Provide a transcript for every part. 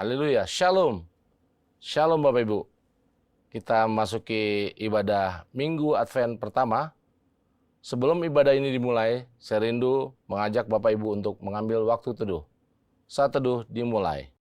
Haleluya, Shalom. Shalom Bapak Ibu. Kita masuki ibadah Minggu Advent pertama. Sebelum ibadah ini dimulai, saya rindu mengajak Bapak Ibu untuk mengambil waktu teduh. Saat teduh dimulai.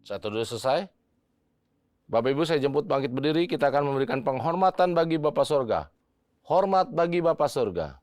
Saat teduh selesai, Bapak Ibu saya jemput bangkit berdiri, kita akan memberikan penghormatan bagi Bapa Sorga. Hormat bagi Bapa Sorga.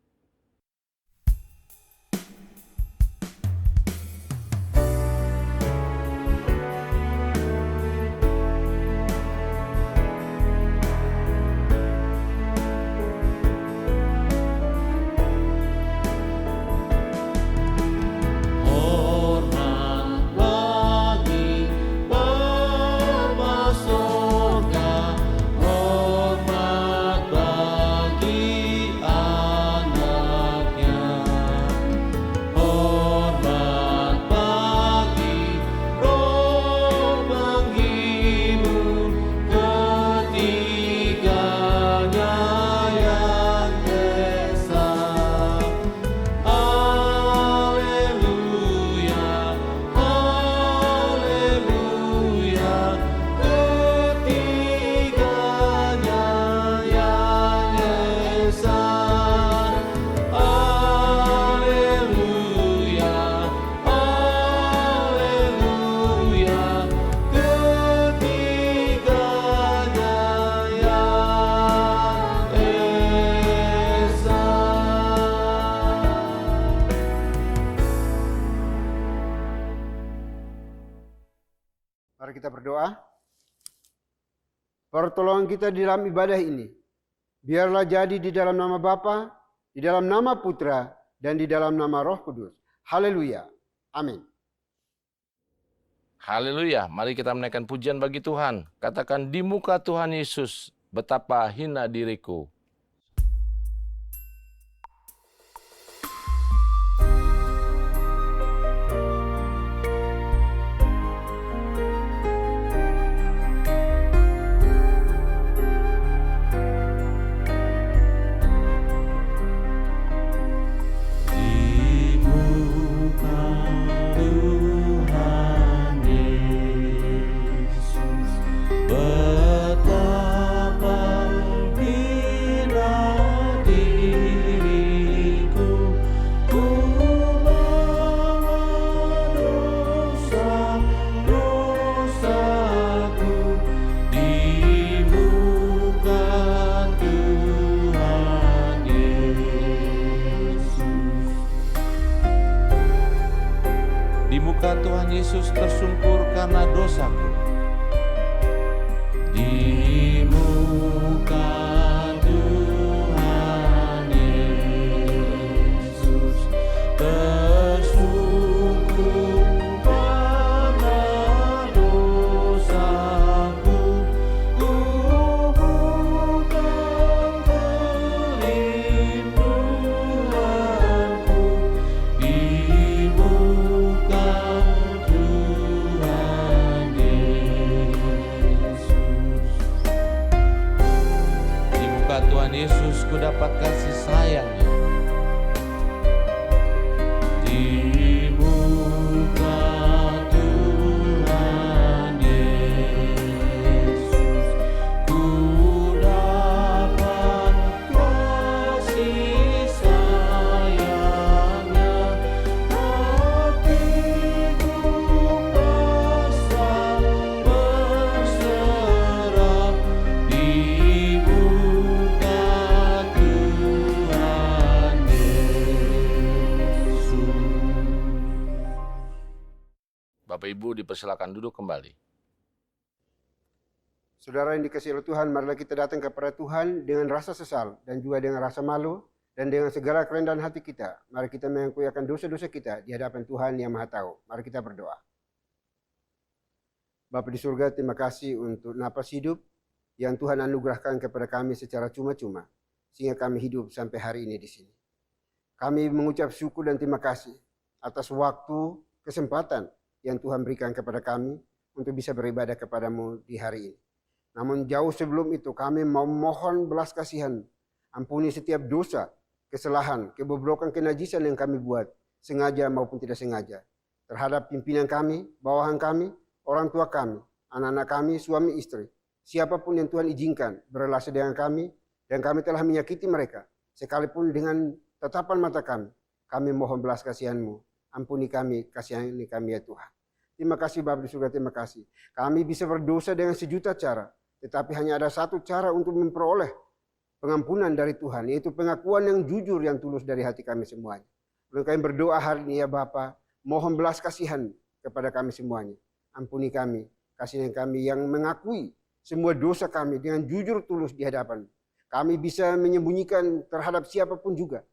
Mari kita berdoa. Pertolongan kita di dalam ibadah ini, biarlah jadi di dalam nama Bapa, di dalam nama Putra, dan di dalam nama Roh Kudus. Haleluya. Amin. Haleluya, mari kita menaikkan pujian bagi Tuhan. Katakan, di muka Tuhan Yesus, betapa hina diriku. Tuhan Yesus tersungkur karena dosaku. Di muka Tuhan Yesus tersungkur karena dosaku. Ku bukan kerinduanku di muka Tuhan Yesus, ku dapat kasih sayang-Nya. Di muka Tuhan Yesus, ku dapat kasih sayang-Nya. Hatiku pasrah berserah di Bapak Ibu dipersilakan duduk kembali. Saudara yang dikasihi oleh Tuhan, marilah kita datang kepada Tuhan dengan rasa sesal dan juga dengan rasa malu dan dengan segala kerendahan hati kita. Mari kita mengakui akan dosa-dosa kita di hadapan Tuhan yang Maha Tahu. Mari kita berdoa. Bapa di surga, terima kasih untuk napas hidup yang Tuhan anugerahkan kepada kami secara cuma-cuma. sehingga kami hidup sampai hari ini di sini. Kami mengucap syukur dan terima kasih atas waktu, kesempatan yang Tuhan berikan kepada kami untuk bisa beribadah kepadamu di hari ini. Namun jauh sebelum itu kami mau mohon belas kasihan, ampuni setiap dosa, kesalahan, kebobrokan, kenajisan yang kami buat, sengaja maupun tidak sengaja, terhadap pimpinan kami, bawahan kami, orang tua kami, anak-anak kami, suami istri, siapapun yang Tuhan izinkan berrelasi dengan kami, dan kami telah menyakiti mereka, sekalipun dengan tatapan mata kami mohon belas kasihan-Mu, ampuni kami, kasihani kami ya Tuhan. Terima kasih Bapa di surga, terima kasih. Kami bisa berdosa dengan sejuta cara, tetapi hanya ada satu cara untuk memperoleh pengampunan dari Tuhan, yaitu pengakuan yang jujur, yang tulus dari hati kami semuanya. Lalu kami berdoa hari ini ya Bapa, mohon belas kasihan kepada kami semuanya. Ampuni kami, kasihani kami yang mengakui semua dosa kami dengan jujur tulus di hadapan. Kami bisa menyembunyikan terhadap siapapun juga.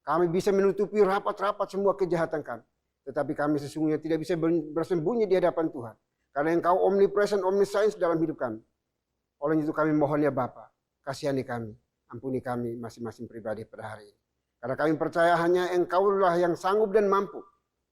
Kami bisa menutupi rapat-rapat semua kejahatan kami. Tetapi kami sesungguhnya tidak bisa bersembunyi di hadapan Tuhan. Karena Engkau omnipresent, omniscience dalam hidup kami. Oleh itu kami mohon ya Bapa, kasihani kami, ampuni kami masing-masing pribadi pada hari ini. Karena kami percaya hanya Engkaulah yang sanggup dan mampu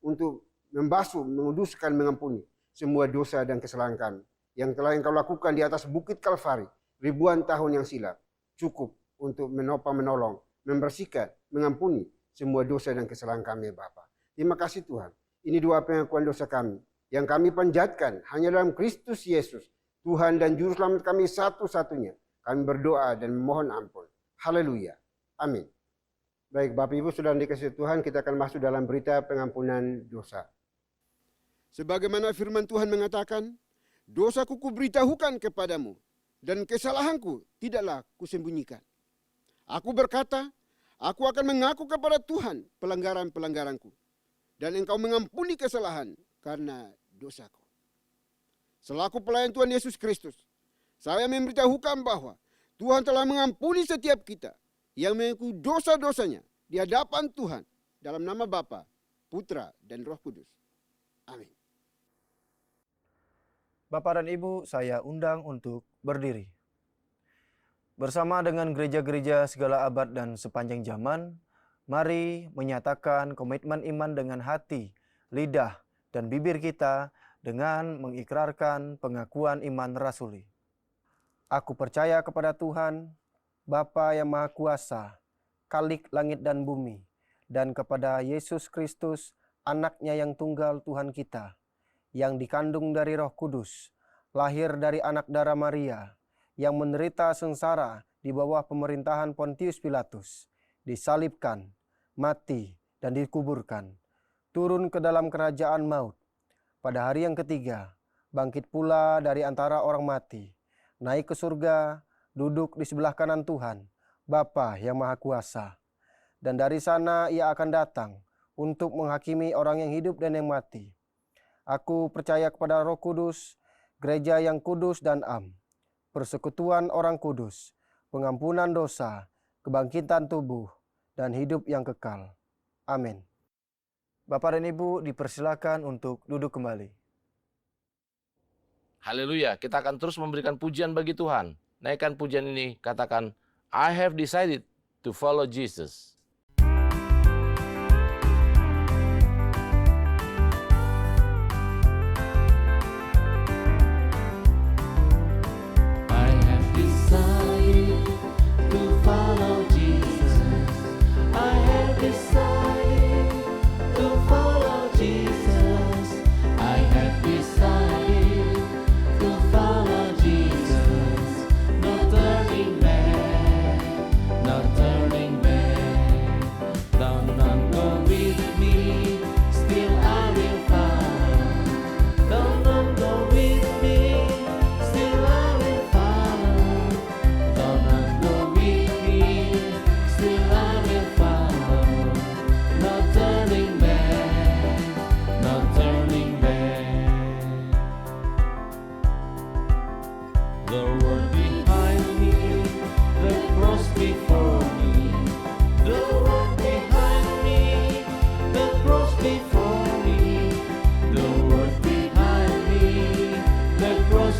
untuk membasuh, menguduskan, mengampuni semua dosa dan kesalahan kami. Yang telah Engkau lakukan di atas bukit Kalvari ribuan tahun yang silam. Cukup untuk menopang, menolong, membersihkan, mengampuni semua dosa dan kesalahan kami Bapa. Terima kasih Tuhan. Ini doa pengakuan dosa kami yang kami panjatkan hanya dalam Kristus Yesus, Tuhan dan Juru Selamat kami satu-satunya. Kami berdoa dan memohon ampun. Haleluya. Amin. Baik Bapak Ibu sudah dikasih Tuhan, kita akan masuk dalam berita pengampunan dosa. Sebagaimana firman Tuhan mengatakan, dosaku kuberitahukan kepadamu, dan kesalahanku tidaklah kusembunyikan. Aku berkata, aku akan mengaku kepada Tuhan pelanggaran-pelanggaranku, dan Engkau mengampuni kesalahan karena dosaku. Selaku pelayan Tuhan Yesus Kristus, saya memberitahukan bahwa Tuhan telah mengampuni setiap kita yang mengakui dosa-dosanya di hadapan Tuhan dalam nama Bapa, Putra, dan Roh Kudus. Amin. Bapak dan Ibu, saya undang untuk berdiri. Bersama dengan gereja-gereja segala abad dan sepanjang zaman, mari menyatakan komitmen iman dengan hati, lidah, dan bibir kita dengan mengikrarkan pengakuan iman rasuli. Aku percaya kepada Tuhan, Bapa yang Maha Kuasa, Khalik langit dan bumi, dan kepada Yesus Kristus, Anak-Nya yang tunggal Tuhan kita, yang dikandung dari Roh Kudus, lahir dari anak darah Maria, yang menderita sengsara di bawah pemerintahan Pontius Pilatus, disalibkan, mati, dan dikuburkan, turun ke dalam kerajaan maut. Pada hari yang ketiga, bangkit pula dari antara orang mati, naik ke surga, duduk di sebelah kanan Tuhan, Bapa yang Maha Kuasa. Dan dari sana ia akan datang untuk menghakimi orang yang hidup dan yang mati. Aku percaya kepada Roh Kudus, gereja yang kudus dan am, persekutuan orang kudus, pengampunan dosa, kebangkitan tubuh, dan hidup yang kekal. Amin. Bapak dan Ibu dipersilakan untuk duduk kembali. Haleluya, kita akan terus memberikan pujian bagi Tuhan. Naikkan pujian ini, katakan, I have decided to follow Jesus.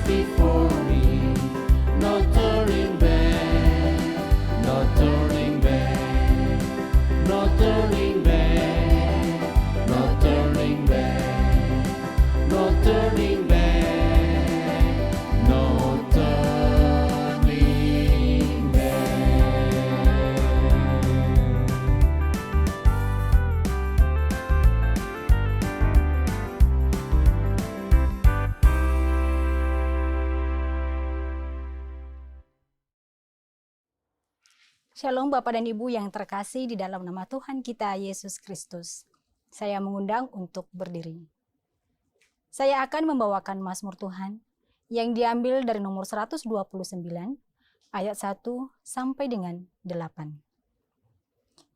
Before me, no turning back, no turning Shalom Bapak dan Ibu yang terkasih di dalam nama Tuhan kita Yesus Kristus. Saya mengundang untuk berdiri. Saya akan membawakan Mazmur Tuhan yang diambil dari nomor 129 ayat 1 sampai dengan 8.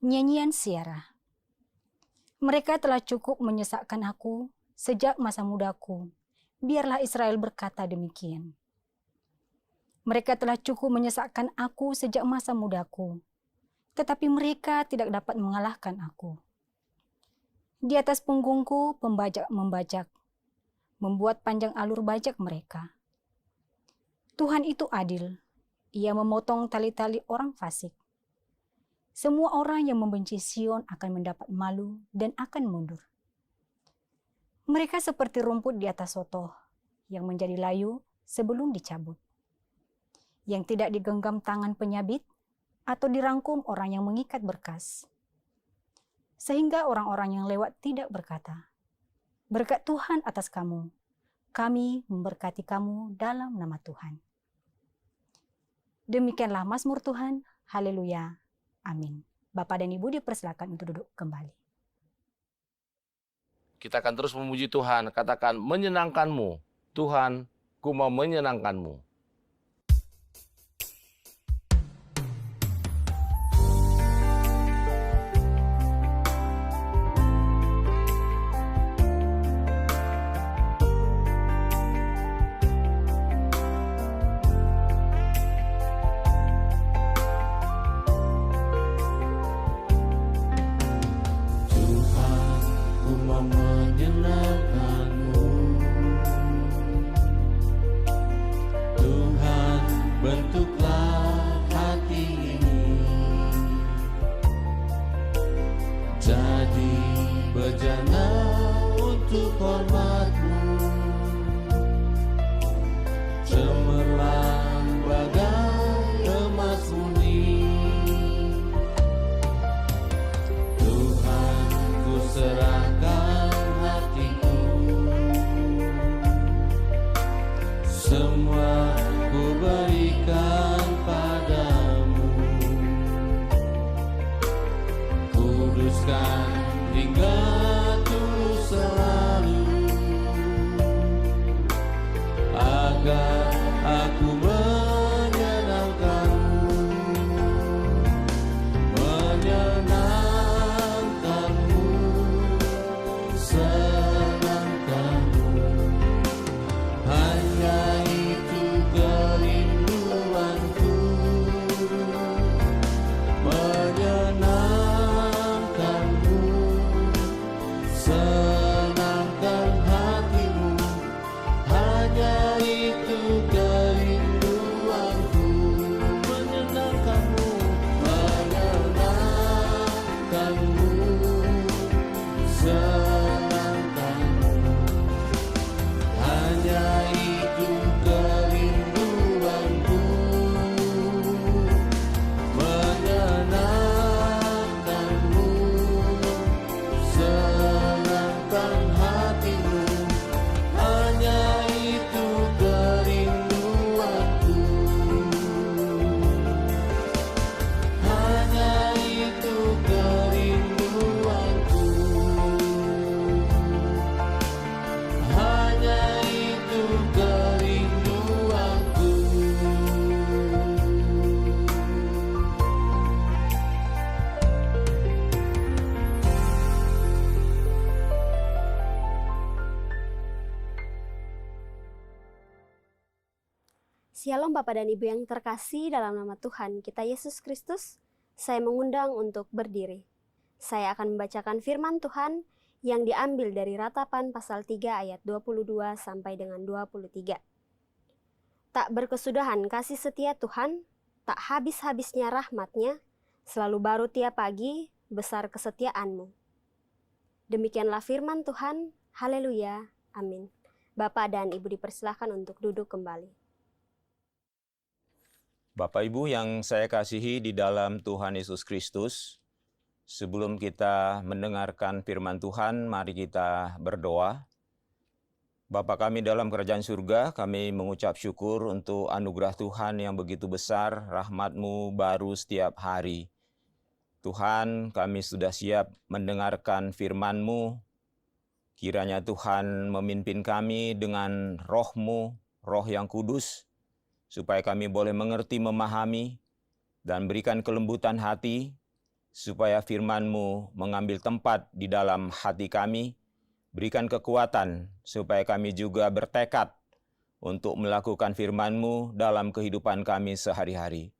Nyanyian Siara. Mereka telah cukup menyesakkan aku sejak masa mudaku. Biarlah Israel berkata demikian. Mereka telah cukup menyesakkan aku sejak masa mudaku, tetapi mereka tidak dapat mengalahkan aku. Di atas punggungku pembajak membajak, membuat panjang alur bajak mereka. Tuhan itu adil, Ia memotong tali-tali orang fasik. Semua orang yang membenci Sion akan mendapat malu dan akan mundur. Mereka seperti rumput di atas sotoh, yang menjadi layu sebelum dicabut, yang tidak digenggam tangan penyabit atau dirangkum orang yang mengikat berkas. Sehingga orang-orang yang lewat tidak berkata, "Berkat Tuhan atas kamu, kami memberkati kamu dalam nama Tuhan." Demikianlah Mazmur Tuhan, haleluya, amin. Bapak dan Ibu dipersilakan untuk duduk kembali. Kita akan terus memuji Tuhan, katakan menyenangkanmu, Tuhan, ku mau menyenangkanmu. Shalom Bapak dan Ibu yang terkasih dalam nama Tuhan kita Yesus Kristus, saya mengundang untuk berdiri. Saya akan membacakan firman Tuhan yang diambil dari Ratapan pasal 3 ayat 22 sampai dengan 23. Tak berkesudahan kasih setia Tuhan, tak habis-habisnya rahmat-Nya, selalu baru tiap pagi, besar kesetiaan-Mu. Demikianlah firman Tuhan, haleluya, amin. Bapak dan Ibu dipersilahkan untuk duduk kembali. Bapak Ibu yang saya kasihi di dalam Tuhan Yesus Kristus, sebelum kita mendengarkan firman Tuhan, mari kita berdoa. Bapa kami dalam kerajaan surga, kami mengucap syukur untuk anugerah Tuhan yang begitu besar, rahmat-Mu baru setiap hari. Tuhan, kami sudah siap mendengarkan firman-Mu. Kiranya Tuhan memimpin kami dengan roh-Mu, roh yang kudus, supaya kami boleh mengerti, memahami, dan berikan kelembutan hati, supaya firman-Mu mengambil tempat di dalam hati kami. Berikan kekuatan supaya kami juga bertekad untuk melakukan firman-Mu dalam kehidupan kami sehari-hari.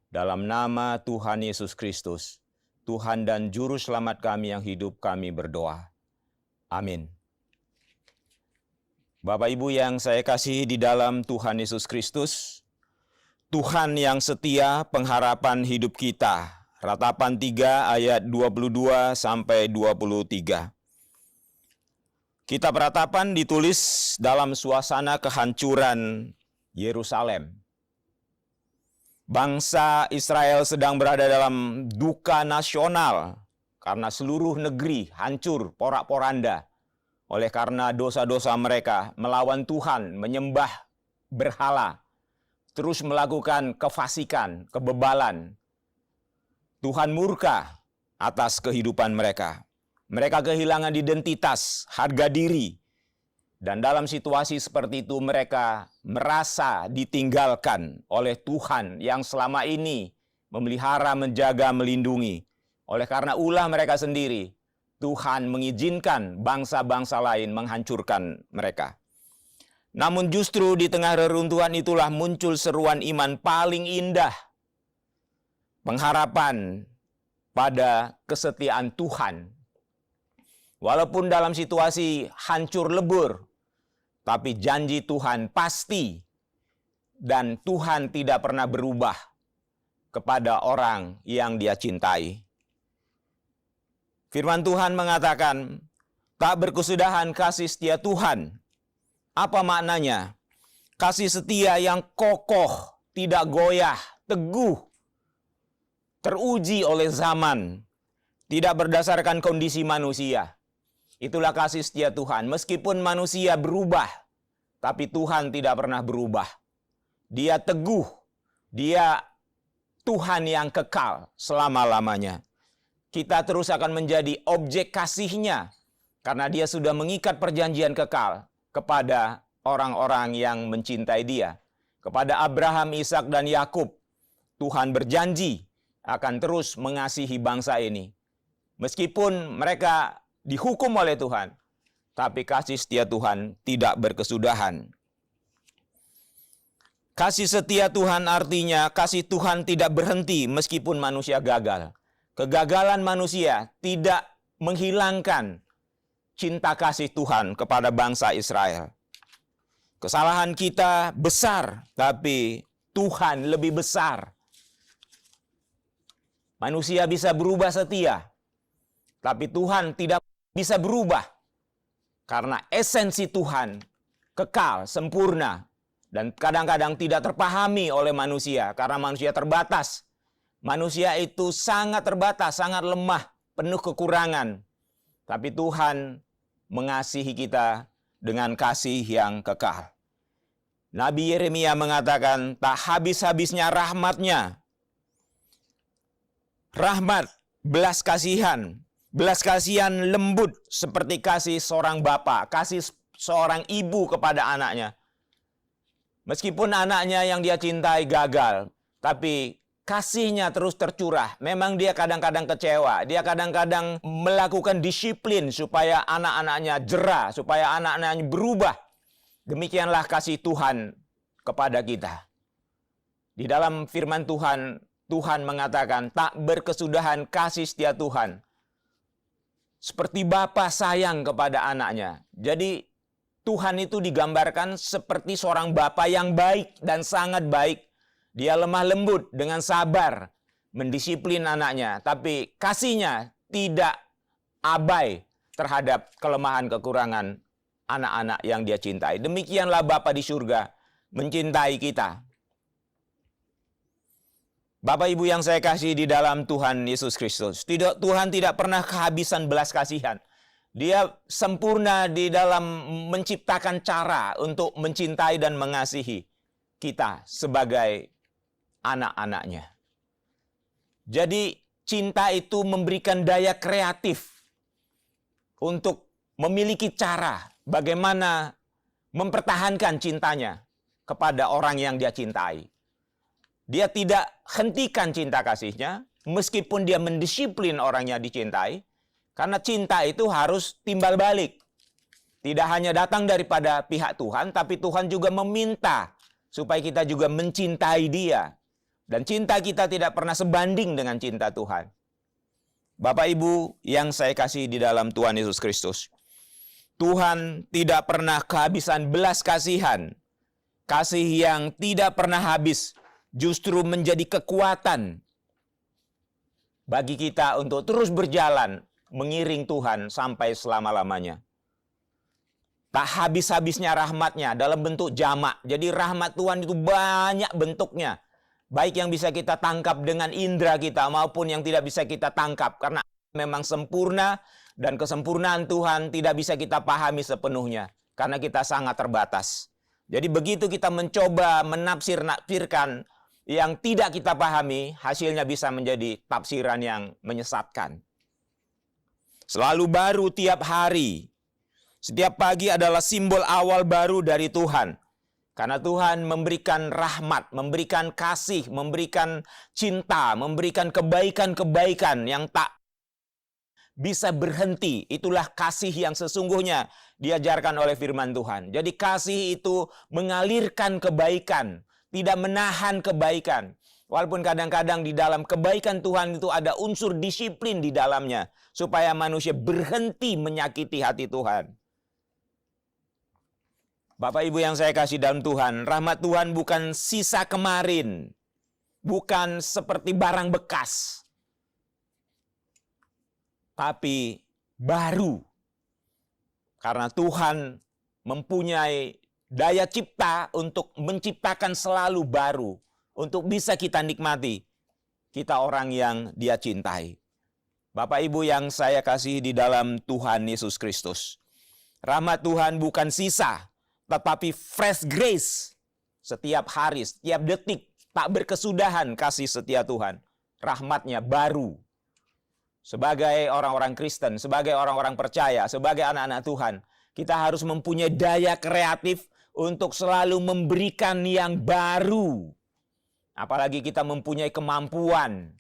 Dalam nama Tuhan Yesus Kristus, Tuhan dan Juru Selamat kami yang hidup, kami berdoa. Amin. Bapak Ibu yang saya kasihi di dalam Tuhan Yesus Kristus, Tuhan yang setia, pengharapan hidup kita. Ratapan 3 ayat 22 sampai 23. Kitab Ratapan ditulis dalam suasana kehancuran Yerusalem. Bangsa Israel sedang berada dalam duka nasional karena seluruh negeri hancur porak-poranda oleh karena dosa-dosa mereka melawan Tuhan, menyembah berhala, terus melakukan kefasikan, kebebalan. Tuhan murka atas kehidupan mereka. Mereka kehilangan identitas, harga diri. Dan dalam situasi seperti itu mereka merasa ditinggalkan oleh Tuhan yang selama ini memelihara, menjaga, melindungi. Oleh karena ulah mereka sendiri, Tuhan mengizinkan bangsa-bangsa lain menghancurkan mereka. Namun justru di tengah reruntuhan itulah muncul seruan iman paling indah. Pengharapan pada kesetiaan Tuhan. Walaupun dalam situasi hancur lebur, tapi janji Tuhan pasti dan Tuhan tidak pernah berubah kepada orang yang Dia cintai. Firman Tuhan mengatakan, tak berkesudahan kasih setia Tuhan. Apa maknanya? Kasih setia yang kokoh, tidak goyah, teguh, teruji oleh zaman, tidak berdasarkan kondisi manusia. Itulah kasih setia Tuhan. Meskipun manusia berubah, tapi Tuhan tidak pernah berubah. Dia teguh. Dia Tuhan yang kekal selama-lamanya. Kita terus akan menjadi objek kasih-Nya karena Dia sudah mengikat perjanjian kekal kepada orang-orang yang mencintai Dia. Kepada Abraham, Ishak, dan Yakub, Tuhan berjanji akan terus mengasihi bangsa ini. Meskipun mereka dihukum oleh Tuhan, tapi kasih setia Tuhan tidak berkesudahan. Kasih setia Tuhan artinya kasih Tuhan tidak berhenti meskipun manusia gagal. Kegagalan manusia tidak menghilangkan cinta kasih Tuhan kepada bangsa Israel. Kesalahan kita besar, tapi Tuhan lebih besar. Manusia bisa berubah setia, tapi Tuhan tidak bisa berubah karena esensi Tuhan kekal, sempurna, dan kadang-kadang tidak terpahami oleh manusia karena manusia terbatas. Manusia itu sangat terbatas, sangat lemah, penuh kekurangan. Tapi Tuhan mengasihi kita dengan kasih yang kekal. Nabi Yeremia mengatakan, tak habis-habisnya rahmat-Nya. Rahmat, belas kasihan lembut seperti kasih seorang bapak, kasih seorang ibu kepada anaknya. Meskipun anaknya yang dia cintai gagal, tapi kasihnya terus tercurah. Memang dia kadang-kadang kecewa, dia kadang-kadang melakukan disiplin supaya anak-anaknya jera, supaya anak-anaknya berubah. Demikianlah kasih Tuhan kepada kita. Di dalam firman Tuhan, Tuhan mengatakan tak berkesudahan kasih setia Tuhan. Seperti bapa sayang kepada anaknya. Jadi Tuhan itu digambarkan seperti seorang bapa yang baik dan sangat baik. Dia lemah lembut dengan sabar mendisiplin anaknya. Tapi kasihnya tidak abai terhadap kelemahan kekurangan anak-anak yang dia cintai. Demikianlah Bapa di surga mencintai kita. Bapak Ibu yang saya kasih di dalam Tuhan Yesus Kristus. Tuhan tidak pernah kehabisan belas kasihan. Dia sempurna di dalam menciptakan cara untuk mencintai dan mengasihi kita sebagai anak-anaknya. Jadi cinta itu memberikan daya kreatif untuk memiliki cara bagaimana mempertahankan cintanya kepada orang yang dia cintai. Dia tidak hentikan cinta kasihnya meskipun dia mendisiplin orang yang dicintai, karena cinta itu harus timbal balik. Tidak hanya datang daripada pihak Tuhan, tapi Tuhan juga meminta supaya kita juga mencintai Dia. Dan cinta kita tidak pernah sebanding dengan cinta Tuhan. Bapak Ibu yang saya kasih di dalam Tuhan Yesus Kristus, Tuhan tidak pernah kehabisan belas kasihan. Kasih yang tidak pernah habis justru menjadi kekuatan bagi kita untuk terus berjalan mengiring Tuhan sampai selama-lamanya. Tak habis-habisnya rahmatnya dalam bentuk jamak. Jadi rahmat Tuhan itu banyak bentuknya. Baik yang bisa kita tangkap dengan indera kita maupun yang tidak bisa kita tangkap. Karena memang sempurna dan kesempurnaan Tuhan tidak bisa kita pahami sepenuhnya. Karena kita sangat terbatas. Jadi begitu kita mencoba menafsirkan yang tidak kita pahami, hasilnya bisa menjadi tafsiran yang menyesatkan. Selalu baru tiap hari. Setiap pagi adalah simbol awal baru dari Tuhan. Karena Tuhan memberikan rahmat, memberikan kasih, memberikan cinta, memberikan kebaikan-kebaikan yang tak bisa berhenti. Itulah kasih yang sesungguhnya diajarkan oleh firman Tuhan. Jadi kasih itu mengalirkan kebaikan, tidak menahan kebaikan. Walaupun kadang-kadang di dalam kebaikan Tuhan itu ada unsur disiplin di dalamnya. Supaya manusia berhenti menyakiti hati Tuhan. Bapak Ibu yang saya kasih dalam Tuhan, rahmat Tuhan bukan sisa kemarin. Bukan seperti barang bekas. Tapi baru. Karena Tuhan mempunyai daya cipta untuk menciptakan selalu baru. Untuk bisa kita nikmati. Kita orang yang Dia cintai. Bapak Ibu yang saya kasih di dalam Tuhan Yesus Kristus. Rahmat Tuhan bukan sisa, tetapi fresh grace. Setiap hari, setiap detik, tak berkesudahan kasih setia Tuhan. Rahmatnya baru. Sebagai orang-orang Kristen, sebagai orang-orang percaya, sebagai anak-anak Tuhan, kita harus mempunyai daya kreatif untuk selalu memberikan yang baru. Apalagi kita mempunyai kemampuan.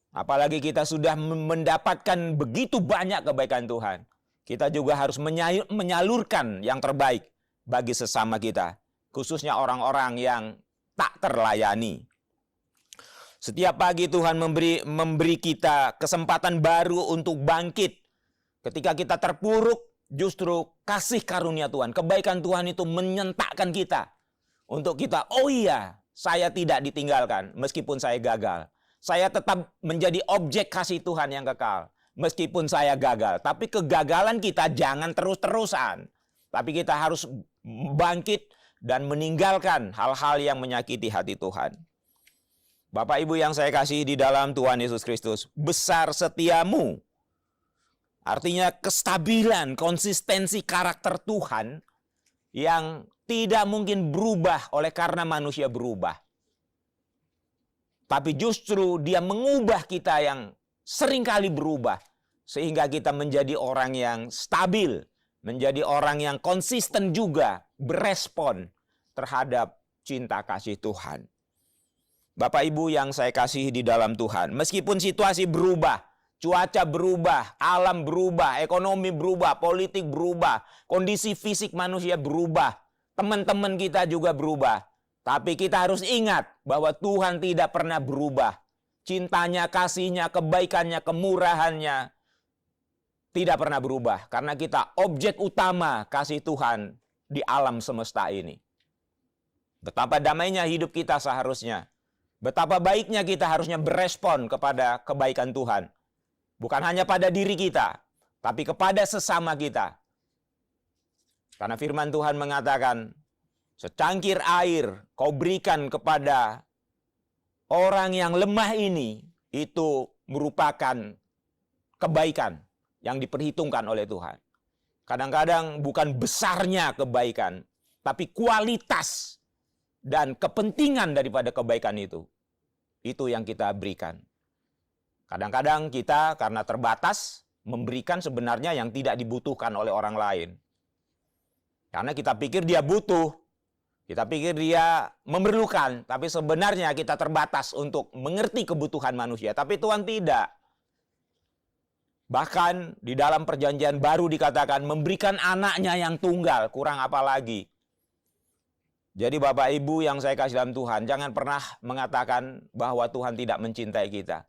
Apalagi kita sudah mendapatkan begitu banyak kebaikan Tuhan. Kita juga harus menyalurkan yang terbaik bagi sesama kita. Khususnya orang-orang yang tak terlayani. Setiap pagi Tuhan memberi kita kesempatan baru untuk bangkit. Ketika kita terpuruk, justru kasih karunia Tuhan, kebaikan Tuhan itu menyentakkan kita. Untuk kita, oh iya, saya tidak ditinggalkan meskipun saya gagal. Saya tetap menjadi objek kasih Tuhan yang kekal. Meskipun saya gagal. Tapi kegagalan kita jangan terus-terusan. Tapi kita harus bangkit dan meninggalkan hal-hal yang menyakiti hati Tuhan. Bapak Ibu yang saya kasih di dalam Tuhan Yesus Kristus. Besar setiamu. Artinya kestabilan, konsistensi karakter Tuhan yang tidak mungkin berubah oleh karena manusia berubah. Tapi justru Dia mengubah kita yang seringkali berubah. Sehingga kita menjadi orang yang stabil. Menjadi orang yang konsisten juga berespon terhadap cinta kasih Tuhan. Bapak Ibu yang saya kasih di dalam Tuhan. Meskipun situasi berubah. Cuaca berubah, alam berubah, ekonomi berubah, politik berubah. Kondisi fisik manusia berubah. Teman-teman kita juga berubah. Tapi kita harus ingat bahwa Tuhan tidak pernah berubah. Cintanya, kasihnya, kebaikannya, kemurahannya tidak pernah berubah. Karena kita objek utama kasih Tuhan di alam semesta ini. Betapa damainya hidup kita seharusnya. Betapa baiknya kita harusnya berespon kepada kebaikan Tuhan. Bukan hanya pada diri kita, tapi kepada sesama kita. Karena firman Tuhan mengatakan, secangkir air kau berikan kepada orang yang lemah ini, itu merupakan kebaikan. yang diperhitungkan oleh Tuhan. Kadang-kadang bukan besarnya kebaikan, tapi kualitas dan kepentingan daripada kebaikan itu. Itu yang kita berikan. Kadang-kadang kita karena terbatas memberikan sebenarnya yang tidak dibutuhkan oleh orang lain. Karena kita pikir dia butuh, kita pikir dia memerlukan, tapi sebenarnya kita terbatas untuk mengerti kebutuhan manusia. Tapi Tuhan tidak. Bahkan di dalam perjanjian baru dikatakan memberikan anaknya yang tunggal, kurang apa lagi. Jadi Bapak Ibu yang saya kasih dalam Tuhan, jangan pernah mengatakan bahwa Tuhan tidak mencintai kita.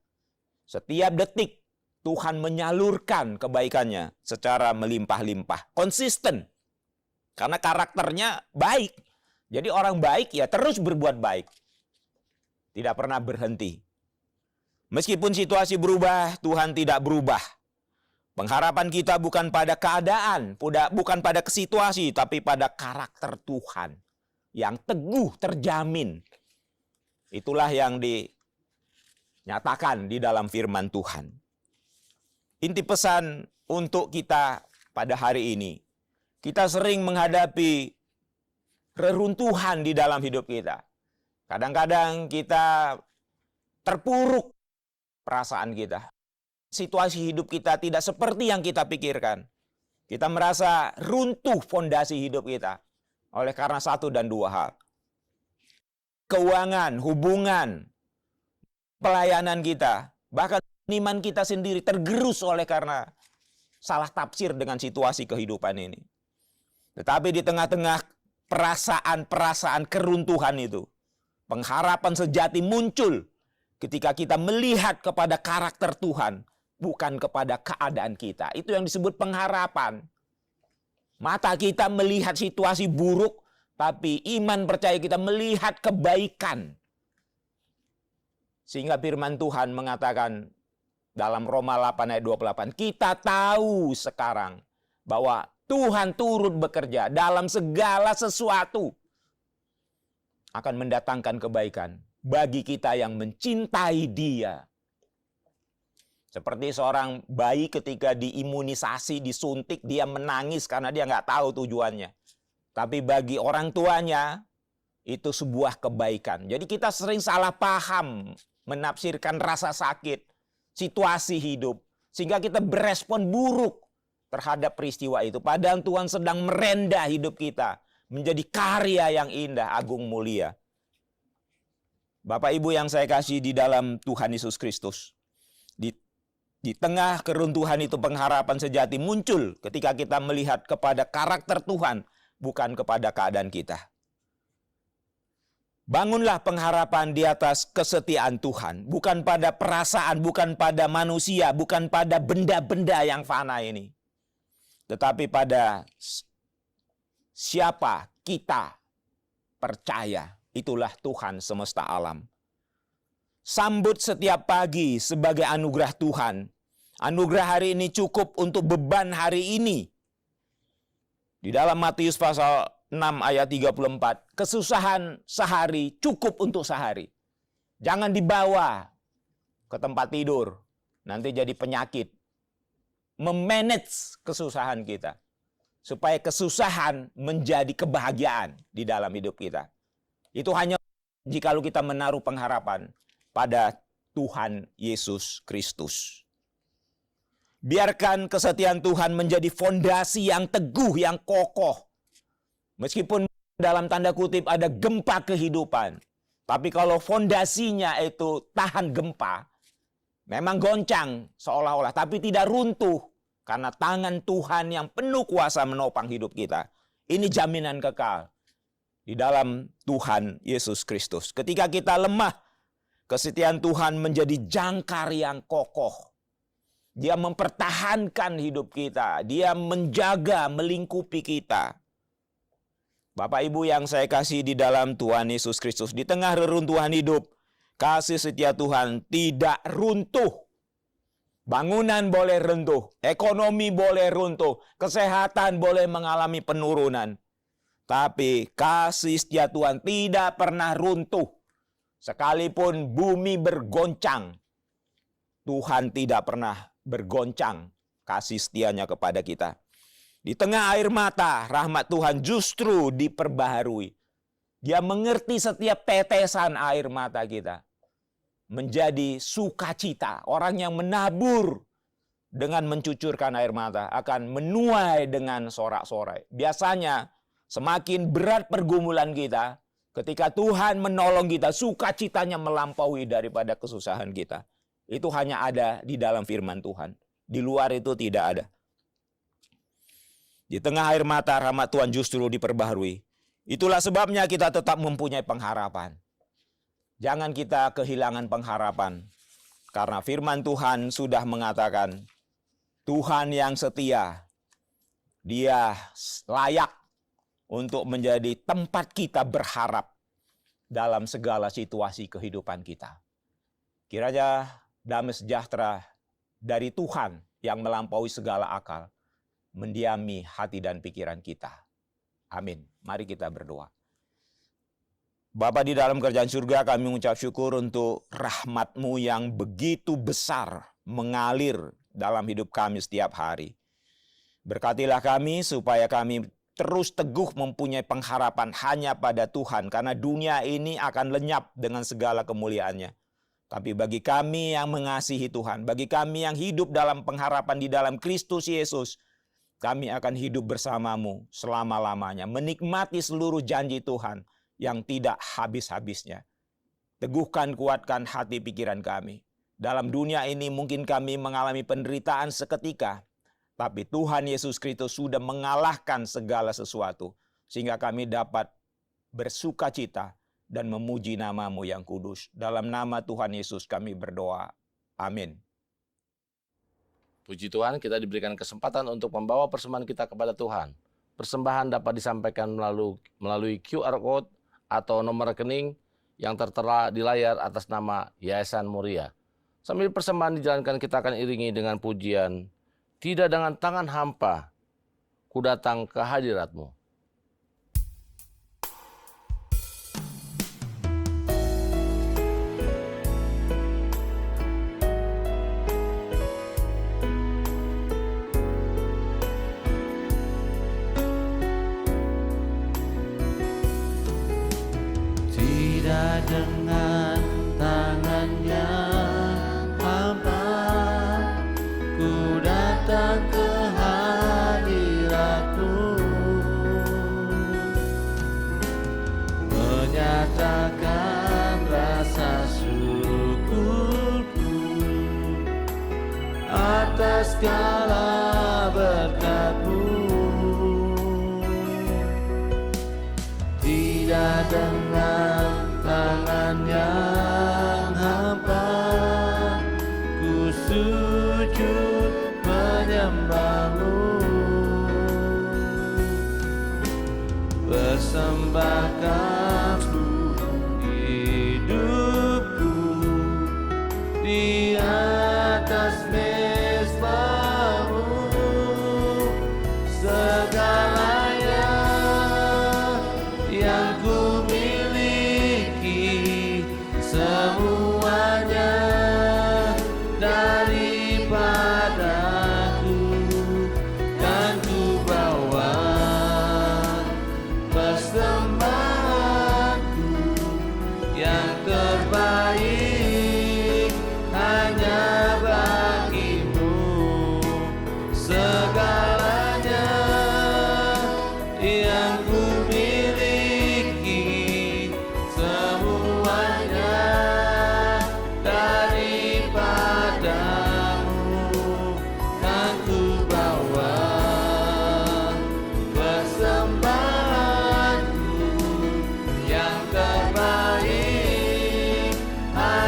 Setiap detik Tuhan menyalurkan kebaikannya secara melimpah-limpah, konsisten. Karena karakternya baik. Jadi orang baik ya terus berbuat baik. Tidak pernah berhenti. Meskipun situasi berubah, Tuhan tidak berubah. Pengharapan kita bukan pada keadaan, bukan pada situasi, tapi pada karakter Tuhan yang teguh, terjamin. Itulah yang dinyatakan di dalam firman Tuhan. Inti pesan untuk kita pada hari ini, kita sering menghadapi reruntuhan di dalam hidup kita. Kadang-kadang kita terpuruk perasaan kita. Situasi hidup kita tidak seperti yang kita pikirkan. Kita merasa runtuh fondasi hidup kita oleh karena satu dan dua hal. Keuangan, hubungan, pelayanan kita, bahkan iman kita sendiri tergerus oleh karena salah tafsir dengan situasi kehidupan ini. Tetapi di tengah-tengah perasaan-perasaan keruntuhan itu, pengharapan sejati muncul ketika kita melihat kepada karakter Tuhan, bukan kepada keadaan kita. Itu yang disebut pengharapan. Mata kita melihat situasi buruk, tapi iman percaya kita melihat kebaikan. Sehingga firman Tuhan mengatakan dalam Roma 8 ayat 28, kita tahu sekarang bahwa Tuhan turut bekerja dalam segala sesuatu akan mendatangkan kebaikan bagi kita yang mencintai Dia. Seperti seorang bayi ketika diimunisasi, disuntik, dia menangis karena dia nggak tahu tujuannya. Tapi bagi orang tuanya, itu sebuah kebaikan. Jadi kita sering salah paham, menafsirkan rasa sakit, situasi hidup, sehingga kita berespon buruk terhadap peristiwa itu. Padahal Tuhan sedang merendah hidup kita, menjadi karya yang indah, agung, mulia. Bapak Ibu yang saya kasih di dalam Tuhan Yesus Kristus, di tengah keruntuhan itu pengharapan sejati muncul ketika kita melihat kepada karakter Tuhan, bukan kepada keadaan kita. Bangunlah pengharapan di atas kesetiaan Tuhan, bukan pada perasaan, bukan pada manusia, bukan pada benda-benda yang fana ini. Tetapi pada siapa kita percaya, itulah Tuhan semesta alam. Sambut setiap pagi sebagai anugerah Tuhan. Anugerah hari ini cukup untuk beban hari ini. Di dalam Matius pasal 6 ayat 34, kesusahan sehari cukup untuk sehari. Jangan dibawa ke tempat tidur, nanti jadi penyakit. Memanage kesusahan kita, supaya kesusahan menjadi kebahagiaan di dalam hidup kita. Itu hanya jikalau kita menaruh pengharapan pada Tuhan Yesus Kristus. Biarkan kesetiaan Tuhan menjadi fondasi yang teguh, yang kokoh. Meskipun dalam tanda kutip ada gempa kehidupan. Tapi kalau fondasinya itu tahan gempa, memang goncang seolah-olah, tapi tidak runtuh. Karena tangan Tuhan yang penuh kuasa menopang hidup kita. Ini jaminan kekal di dalam Tuhan Yesus Kristus. Ketika kita lemah, kesetiaan Tuhan menjadi jangkar yang kokoh. Dia mempertahankan hidup kita. Dia menjaga, melingkupi kita. Bapak Ibu yang saya kasih di dalam Tuhan Yesus Kristus, di tengah reruntuhan hidup, kasih setia Tuhan tidak runtuh. Bangunan boleh runtuh, ekonomi boleh runtuh, kesehatan boleh mengalami penurunan. Tapi kasih setia Tuhan tidak pernah runtuh. Sekalipun bumi bergoncang, Tuhan tidak pernah bergoncang kasih setianya kepada kita. Di tengah air mata, rahmat Tuhan justru diperbaharui. Dia mengerti setiap tetesan air mata kita menjadi sukacita. Orang yang menabur dengan mencucurkan air mata akan menuai dengan sorak-sorai. Biasanya semakin berat pergumulan kita, ketika Tuhan menolong kita, sukacitanya melampaui daripada kesusahan kita. Itu hanya ada di dalam firman Tuhan. Di luar itu tidak ada. Di tengah air mata, rahmat Tuhan justru diperbaharui. Itulah sebabnya kita tetap mempunyai pengharapan. Jangan kita kehilangan pengharapan. Karena firman Tuhan sudah mengatakan, Tuhan yang setia, Dia layak untuk menjadi tempat kita berharap dalam segala situasi kehidupan kita. Kiranya damai sejahtera dari Tuhan yang melampaui segala akal mendiami hati dan pikiran kita. Amin. Mari kita berdoa. Bapa di dalam kerajaan surga, kami mengucap syukur untuk rahmat-Mu yang begitu besar mengalir dalam hidup kami setiap hari. Berkatilah kami supaya kami terus teguh mempunyai pengharapan hanya pada Tuhan, karena dunia ini akan lenyap dengan segala kemuliaannya. Tapi bagi kami yang mengasihi Tuhan, bagi kami yang hidup dalam pengharapan di dalam Kristus Yesus, kami akan hidup bersama-Mu selama-lamanya, menikmati seluruh janji Tuhan yang tidak habis-habisnya. Teguhkan, kuatkan hati pikiran kami. Dalam dunia ini mungkin kami mengalami penderitaan seketika, tapi Tuhan Yesus Kristus sudah mengalahkan segala sesuatu, sehingga kami dapat bersukacita dan memuji nama-Mu yang kudus. Dalam nama Tuhan Yesus kami berdoa. Amin. Puji Tuhan, kita diberikan kesempatan untuk membawa persembahan kita kepada Tuhan. Persembahan dapat disampaikan melalui QR Code atau nomor rekening yang tertera di layar atas nama Yayasan Muria. Sambil persembahan dijalankan, kita akan iringi dengan pujian, "Tidak dengan tangan hampa, ku datang ke hadirat-Mu." Dengan tangannya hampa, ku datang ke hadirat-Mu, menyatakan rasa syukurku atas segala berkat-Mu. Tidak dengan tangan yang hampa, ku sujud menyembah-Mu, persembahkan hidupku di atas mezbah-Mu, segalanya yang ku miliki, semuanya daripadaku, kan ku bawa persembahanku yang terbaik hanya bagi-Mu, segalanya yang ku miliki, semuanya daripadamu, kan ku bawa persembahanku yang terbaik hanya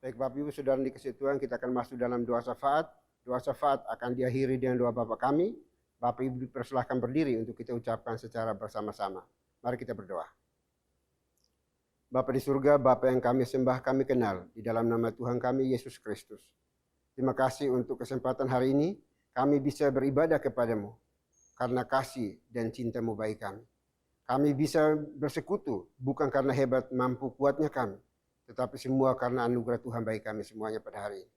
Baik Bapak Ibu Saudara di kasih Tuhan, kita akan masuk dalam doa syafaat. Doa syafaat akan diakhiri dengan doa Bapa kami. Bapak Ibu dipersilahkan berdiri untuk kita ucapkan secara bersama-sama. Mari kita berdoa. Bapa di surga, Bapa yang kami sembah, kami kenal di dalam nama Tuhan kami Yesus Kristus. Terima kasih untuk kesempatan hari ini kami bisa beribadah kepadamu karena kasih dan cinta-Mu bagi kami. Kami bisa bersekutu bukan karena hebat mampu kuatnya kami, tetapi semua karena anugerah Tuhan bagi kami semuanya pada hari ini.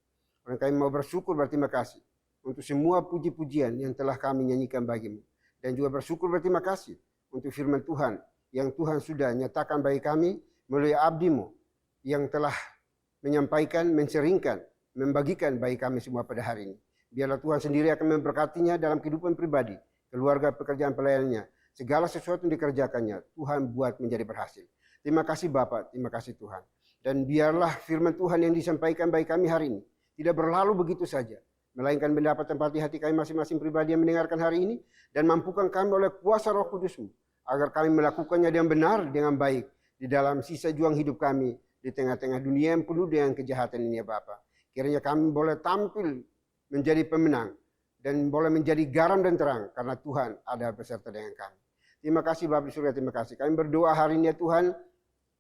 Dan kami mau bersyukur berterima kasih untuk semua puji-pujian yang telah kami nyanyikan bagimu. Dan juga bersyukur berterima kasih untuk firman Tuhan yang Tuhan sudah nyatakan bagi kami melalui abdi-Mu yang telah menyampaikan, menseringkan, membagikan bagi kami semua pada hari ini. Biarlah Tuhan sendiri akan memberkatinya dalam kehidupan pribadi, keluarga, pekerjaan pelayanannya. Segala sesuatu yang dikerjakannya, Tuhan buat menjadi berhasil. Terima kasih Bapa, terima kasih Tuhan. Dan biarlah firman Tuhan yang disampaikan bagi kami hari ini tidak berlalu begitu saja, melainkan mendapat tempat di hati kami masing-masing pribadi yang mendengarkan hari ini, dan mampukan kami oleh kuasa Roh Kudus-Mu, agar kami melakukannya dengan benar, dengan baik, di dalam sisa juang hidup kami, di tengah-tengah dunia yang penuh dengan kejahatan ini ya Bapa. Kiranya kami boleh tampil menjadi pemenang, dan boleh menjadi garam dan terang, karena Tuhan ada beserta dengan kami. Terima kasih Bapa di surga, terima kasih. Kami berdoa hari ini ya Tuhan,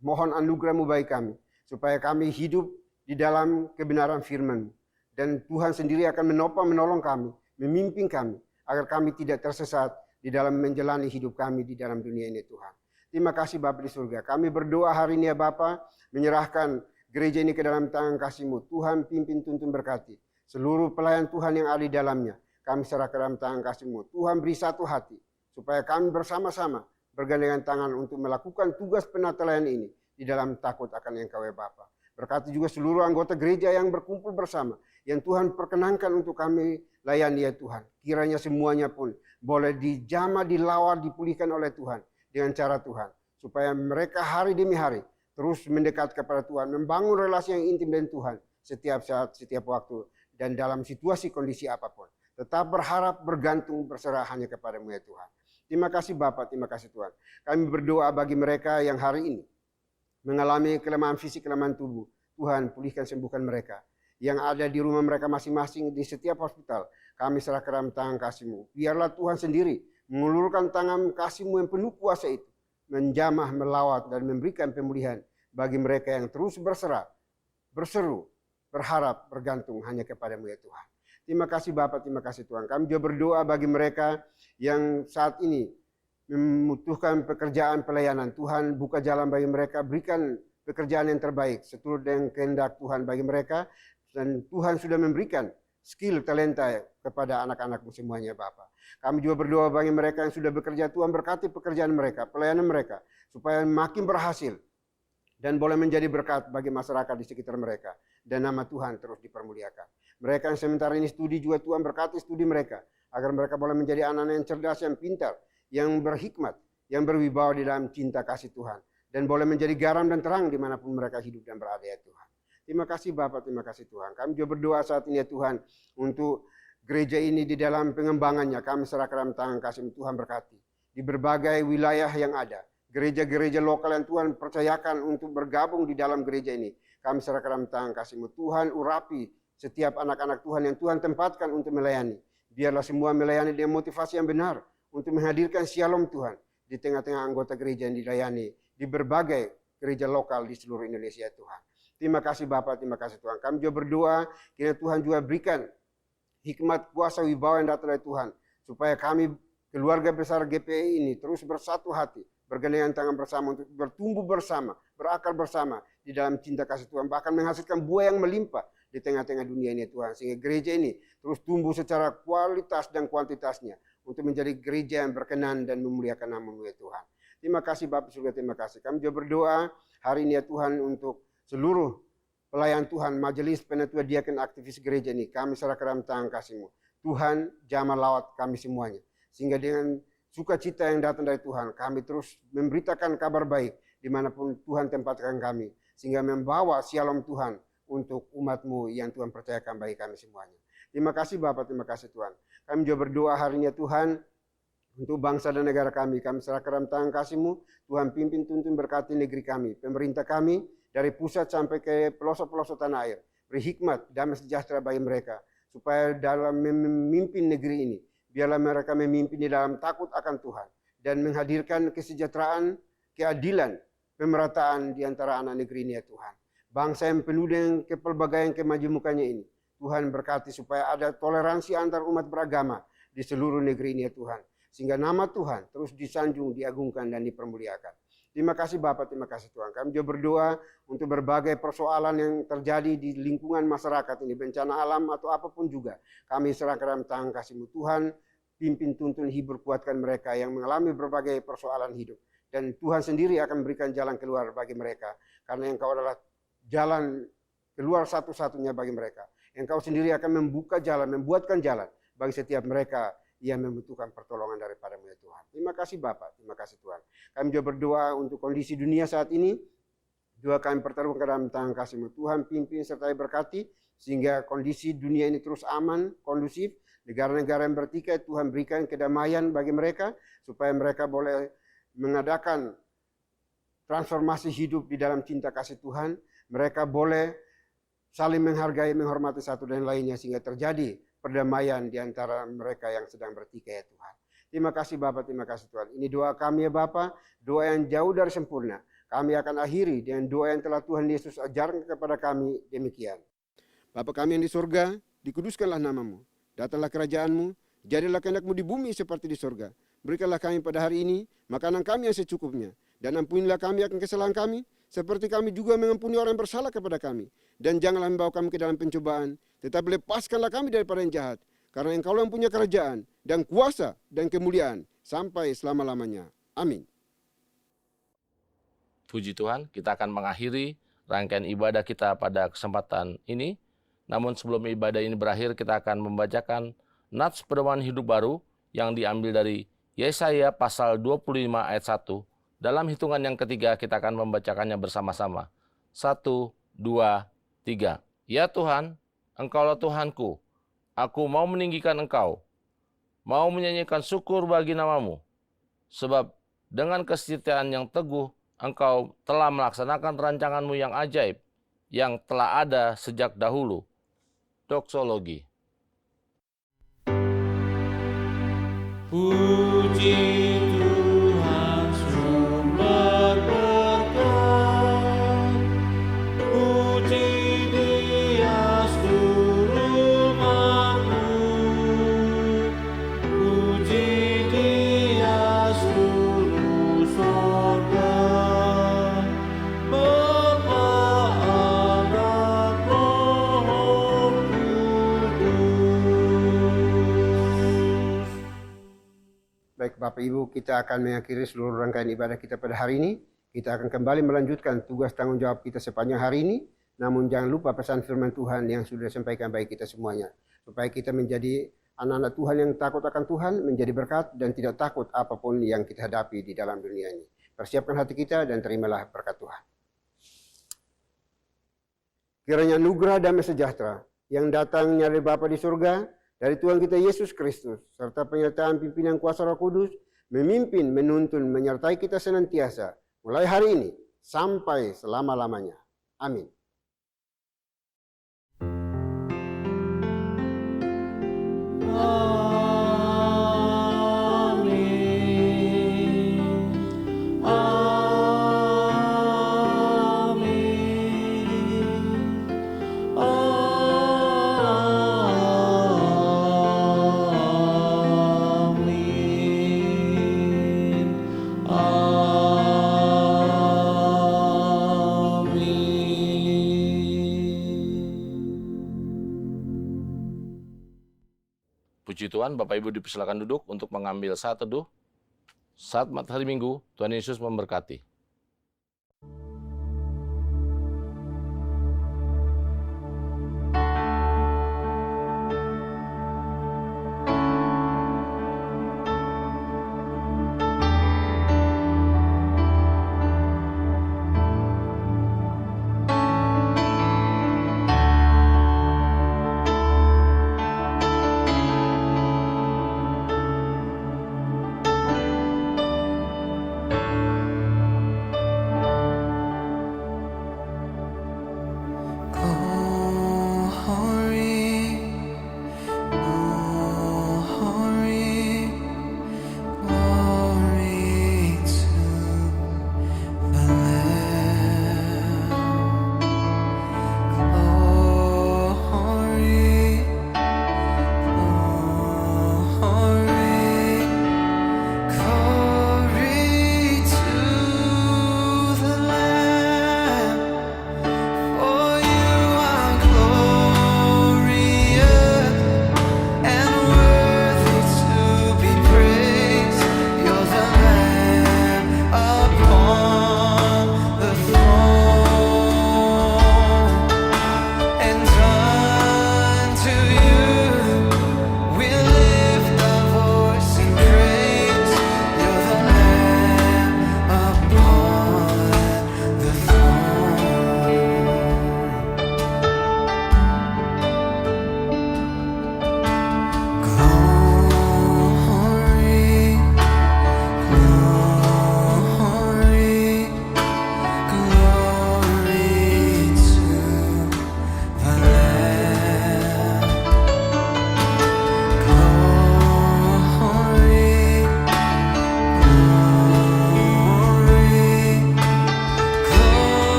mohon anugerah-Mu bagi kami, supaya kami hidup di dalam kebenaran firman-Mu. Dan Tuhan sendiri akan menopang, menolong kami, memimpin kami, agar kami tidak tersesat di dalam menjalani hidup kami di dalam dunia ini Tuhan. Terima kasih Bapa di surga. Kami berdoa hari ini ya Bapa, menyerahkan gereja ini ke dalam tangan kasih-Mu. Tuhan pimpin, tuntun, berkati. Seluruh pelayan Tuhan yang ada di dalamnya, kami serahkan dalam tangan kasih-Mu. Tuhan beri satu hati, supaya kami bersama-sama bergandengan tangan untuk melakukan tugas penatelayan ini di dalam takut akan Engkau ya Bapa. Berkati juga seluruh anggota gereja yang berkumpul bersama, yang Tuhan perkenankan untuk kami layani ya Tuhan. Kiranya semuanya pun boleh dijamah, dilawat, dipulihkan oleh Tuhan dengan cara Tuhan, supaya mereka hari demi hari terus mendekat kepada Tuhan, membangun relasi yang intim dengan Tuhan setiap saat, setiap waktu, dan dalam situasi kondisi apapun. Tetap berharap, bergantung, berserah hanya kepadamu ya Tuhan. Terima kasih Bapa, terima kasih Tuhan. Kami berdoa bagi mereka yang hari ini mengalami kelemahan fisik, kelemahan tubuh. Tuhan pulihkan, sembuhkan mereka. Yang ada di rumah mereka masing-masing, di setiap hospital, kami serahkan dalam tangan kasih-Mu. Biarlah Tuhan sendiri mengulurkan tangan kasih-Mu yang penuh kuasa itu, menjamah, melawat, dan memberikan pemulihan bagi mereka yang terus berserah, berseru, berharap, bergantung hanya kepadamu ya Tuhan. Terima kasih Bapa, terima kasih Tuhan. Kami juga berdoa bagi mereka yang saat ini membutuhkan pekerjaan pelayanan. Tuhan buka jalan bagi mereka, berikan pekerjaan yang terbaik seturut dengan kehendak Tuhan bagi mereka. Dan Tuhan sudah memberikan skill, talenta kepada anak-anak-Mu semuanya Bapa. Kami juga berdoa bagi mereka yang sudah bekerja, Tuhan berkati pekerjaan mereka, pelayanan mereka, supaya makin berhasil dan boleh menjadi berkat bagi masyarakat di sekitar mereka. Dan nama Tuhan terus dipermuliakan. Mereka yang sementara ini studi juga Tuhan berkati studi mereka, agar mereka boleh menjadi anak-anak yang cerdas, yang pintar, yang berhikmat, yang berwibawa di dalam cinta kasih Tuhan. Dan boleh menjadi garam dan terang dimanapun mereka hidup dan berada ya Tuhan. Terima kasih Bapa, terima kasih Tuhan. Kami juga berdoa saat ini ya Tuhan, untuk gereja ini di dalam pengembangannya. Kami serahkan dalam tangan kasih Tuhan berkati. Di berbagai wilayah yang ada, gereja-gereja lokal yang Tuhan percayakan untuk bergabung di dalam gereja ini, kami serahkan dalam tangan kasih-Mu. Tuhan urapi setiap anak-anak Tuhan yang Tuhan tempatkan untuk melayani. Biarlah semua melayani dengan motivasi yang benar, untuk menghadirkan shalom Tuhan di tengah-tengah anggota gereja yang dilayani di berbagai gereja lokal di seluruh Indonesia Tuhan. Terima kasih Bapa, terima kasih Tuhan. Kami juga berdoa, kiranya Tuhan juga berikan hikmat, kuasa, wibawa yang datang dari Tuhan, supaya kami keluarga besar GPI ini terus bersatu hati, bergandengan tangan bersama untuk bertumbuh bersama, berakar bersama di dalam cinta kasih Tuhan, bahkan menghasilkan buah yang melimpah di tengah-tengah dunia ini Tuhan, sehingga gereja ini terus tumbuh secara kualitas dan kuantitasnya untuk menjadi gereja yang berkenan dan memuliakan nama-Mu ya Tuhan. Terima kasih Bapak surga, terima kasih. Kami juga berdoa hari ini ya Tuhan untuk seluruh pelayan Tuhan, majelis, penatua, diaken, aktivis gereja ini, kami serahkan dalam tangan kasih-Mu. Tuhan jamah lawat kami semuanya, sehingga dengan sukacita yang datang dari Tuhan, kami terus memberitakan kabar baik dimanapun Tuhan tempatkan kami, sehingga membawa shalom Tuhan untuk umat-Mu yang Tuhan percayakan bagi kami semuanya. Terima kasih Bapak, terima kasih Tuhan. Kami juga berdoa hari ini ya Tuhan, Untuk bangsa dan negara kami serahkan dalam tangan kasih-Mu. Tuhan pimpin, tuntun, berkati negeri kami, pemerintah kami, dari pusat sampai ke pelosok-pelosok tanah air. Beri hikmat, damai sejahtera bagi mereka, supaya dalam memimpin negeri ini, biarlah mereka memimpin di dalam takut akan Tuhan, dan menghadirkan kesejahteraan, keadilan, pemerataan di antara anak negeri ini ya Tuhan. Bangsa yang penuh dengan kepelbagaian kemajumukannya ini, Tuhan berkati supaya ada toleransi antar umat beragama di seluruh negeri ini ya Tuhan. Sehingga nama Tuhan terus disanjung, diagungkan, dan dipermuliakan. Terima kasih Bapak, terima kasih Tuhan. Kami juga berdoa untuk berbagai persoalan yang terjadi di lingkungan masyarakat ini, bencana alam atau apapun juga. Kami serahkan dalam tangan kasih-Mu Tuhan, pimpin, tuntun, hibur, kuatkan mereka yang mengalami berbagai persoalan hidup. Dan Tuhan sendiri akan memberikan jalan keluar bagi mereka. Karena Engkau adalah jalan keluar satu-satunya bagi mereka. Engkau sendiri akan membuka jalan, membuatkan jalan bagi setiap mereka yang membutuhkan pertolongan daripada-Mu ya Tuhan. Terima kasih Bapak, terima kasih Tuhan. Kami juga berdoa untuk kondisi dunia saat ini. Juga kami pertaruhkan dalam tangan kasih-Mu Tuhan, pimpin serta berkati, sehingga kondisi dunia ini terus aman, kondusif. Negara-negara yang bertikai, Tuhan berikan kedamaian bagi mereka, supaya mereka boleh mengadakan transformasi hidup di dalam cinta kasih Tuhan. Mereka boleh saling menghargai, menghormati satu dan lainnya, sehingga terjadi perdamaian di antara mereka yang sedang bertikai ya Tuhan. Terima kasih Bapak, terima kasih Tuhan. Ini doa kami ya Bapak, doa yang jauh dari sempurna. Kami akan akhiri dengan doa yang telah Tuhan Yesus ajarkan kepada kami demikian. Bapa kami yang di surga, dikuduskanlah nama-Mu. Datanglah kerajaan-Mu, jadilah kehendak-Mu di bumi seperti di surga. Berikanlah kami pada hari ini makanan kami yang secukupnya. Dan ampunilah kami akan kesalahan kami, seperti kami juga mengampuni orang yang bersalah kepada kami. Dan janganlah membawa kami ke dalam pencobaan, tetapi lepaskanlah kami daripada yang jahat. Karena Engkau-lah yang punya kerajaan, dan kuasa, dan kemuliaan, sampai selama-lamanya. Amin. Puji Tuhan, kita akan mengakhiri rangkaian ibadah kita pada kesempatan ini. Namun sebelum ibadah ini berakhir, kita akan membacakan nats pedoman hidup baru yang diambil dari Yesaya pasal 25 ayat 1. Dalam hitungan yang ketiga, kita akan membacakannya bersama-sama. 1, 2, 3. Ya Tuhan, Engkaulah Tuhanku, aku mau meninggikan Engkau, mau menyanyikan syukur bagi nama-Mu, sebab dengan kesetiaan yang teguh, Engkau telah melaksanakan rancangan-Mu yang ajaib, yang telah ada sejak dahulu. Doksologi. Puji Tuhan sumber berkat, puji Dia seluruh makhluk, puji Dia seluruh sorga, Bapa, Anak, Roh Kudus. Baik Bapak Ibu, kita akan mengakhiri seluruh rangkaian ibadah kita pada hari ini. Kita akan kembali melanjutkan tugas tanggung jawab kita sepanjang hari ini. Namun jangan lupa pesan firman Tuhan yang sudah disampaikan bagi kita semuanya. Supaya kita menjadi anak-anak Tuhan yang takut akan Tuhan, menjadi berkat dan tidak takut apapun yang kita hadapi di dalam dunia ini. Persiapkan hati kita dan terimalah berkat Tuhan. Kiranya anugerah damai sejahtera yang datangnya dari Bapa di surga, dari Tuhan kita Yesus Kristus, serta penyertaan pimpinan kuasa Roh Kudus, memimpin, menuntun, menyertai kita senantiasa, mulai hari ini, sampai selama-lamanya. Amin. Puji Tuhan, Bapak Ibu dipersilakan duduk untuk mengambil saat teduh. Saat matahari Minggu, Tuhan Yesus memberkati.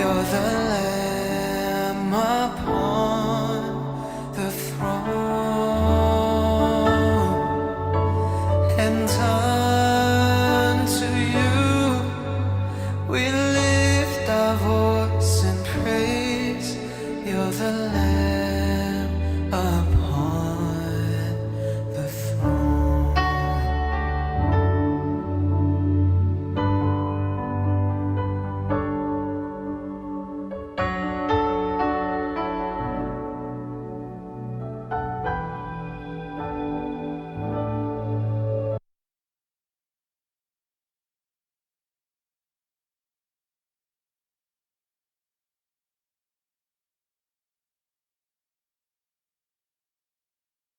You're the Lamb upon